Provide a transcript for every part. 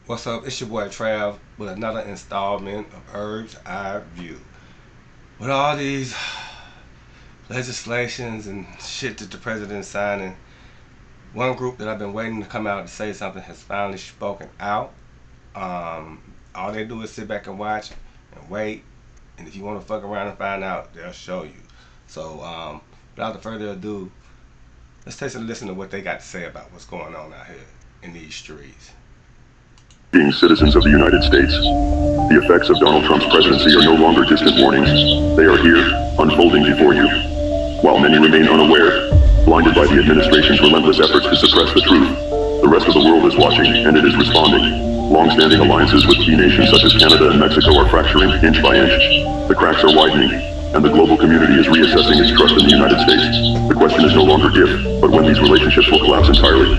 What's up? It's your boy Trav with another installment of Herbs Eye View. With all these legislations and shit that the president's signing, one group that I've been waiting to come out to say something has finally spoken out. All they do is sit back and watch and wait, and if you want to fuck around and find out, they'll show you. So, without further ado, let's take a listen to what they got to say about what's going on out here in these streets. Being citizens of the United States, the effects of Donald Trump's presidency are no longer distant warnings. They are here, unfolding before you. While many remain unaware, blinded by the administration's relentless efforts to suppress the truth, the rest of the world is watching, and it is responding. Long-standing alliances with key nations such as Canada and Mexico are fracturing inch by inch. The cracks are widening, and the global community is reassessing its trust in the United States. The question is no longer if, but when these relationships will collapse entirely.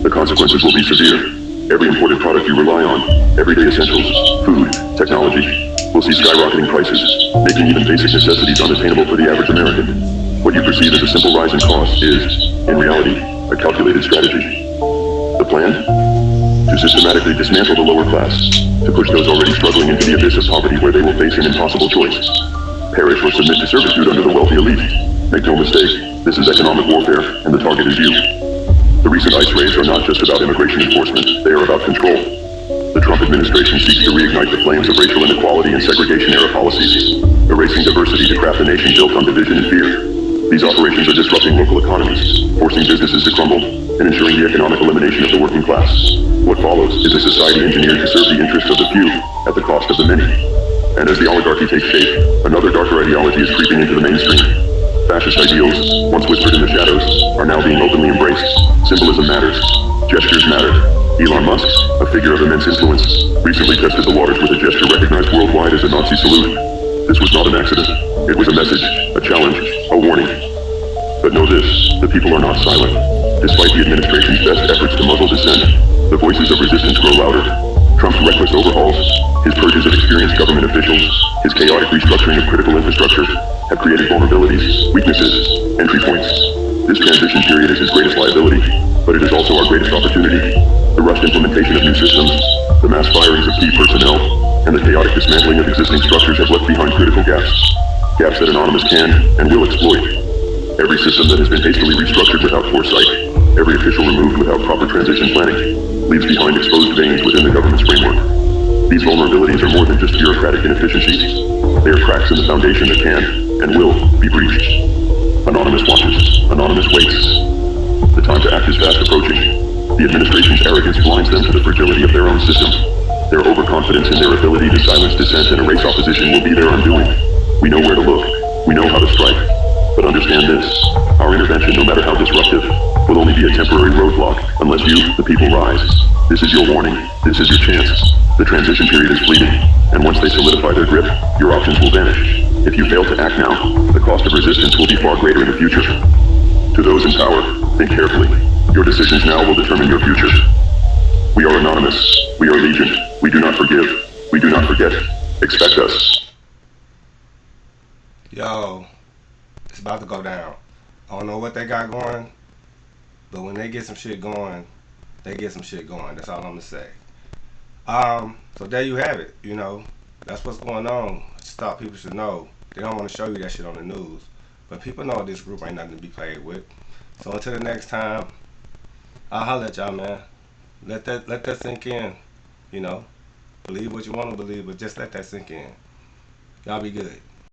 The consequences will be severe. Every imported product you rely on, everyday essentials, food, technology, will see skyrocketing prices, making even basic necessities unattainable for the average American. What you perceive as a simple rise in cost is, in reality, a calculated strategy. The plan? To systematically dismantle the lower class, to push those already struggling into the abyss of poverty where they will face an impossible choice. Perish or submit to servitude under the wealthy elite. Make no mistake, this is economic warfare, and the target is you. The recent ICE raids are not just about immigration enforcement, they are about control. The Trump administration seeks to reignite the flames of racial inequality and segregation-era policies, erasing diversity to craft a nation built on division and fear. These operations are disrupting local economies, forcing businesses to crumble, and ensuring the economic elimination of the working class. What follows is a society engineered to serve the interests of the few at the cost of the many. And as the oligarchy takes shape, another darker ideology is creeping into the mainstream. Fascist ideals, once whispered in the shadows, are now being openly embraced. Symbolism matters. Gestures matter. Elon Musk, a figure of immense influence, recently tested the waters with a gesture recognized worldwide as a Nazi salute. This was not an accident. It was a message, a challenge, a warning. But know this, the people are not silent. Despite the administration's best efforts to muzzle dissent, the voices of resistance grow louder. Trump's reckless overhauls, his purges of experienced government officials, his chaotic restructuring of critical infrastructure, have created vulnerabilities, weaknesses, entry points. This transition period is his greatest liability, but it is also our greatest opportunity. The rushed implementation of new systems, the mass firings of key personnel, and the chaotic dismantling of existing structures have left behind critical gaps. Gaps that Anonymous can and will exploit. Every system that has been hastily restructured without foresight, every official removed without proper transition planning, leaves behind exposed veins within the government's framework. These vulnerabilities are more than just bureaucratic inefficiencies. They are cracks in the foundation that can and will be breached. Anonymous watches. Anonymous waits. The time to act is fast approaching. The administration's arrogance blinds them to the fragility of their own system. Their overconfidence in their ability to silence dissent and erase opposition will be their undoing. We know where to look. We know how to strike. But understand this, our intervention, no matter how disruptive, will only be a temporary roadblock unless you, the people, rise. This is your warning. This is your chance. The transition period is fleeting, and once they solidify their grip, your options will vanish. If you fail to act now, the cost of resistance will be far greater in the future. To those in power, think carefully. Your decisions now will determine your future. We are anonymous. We are legion. We do not forgive. We do not forget. Expect us. Yo, it's about to go down. I don't know what they got going, but when they get some shit going, they get some shit going. That's all I'm gonna say. So there you have it. That's what's going on. Just thought people should know. They don't want to show you that shit on the news, but people know this group ain't nothing to be played with. So until the next time, I'll holler at y'all, man. Let that sink in. You know, believe what you want to believe, but just let that sink in. Y'all be good.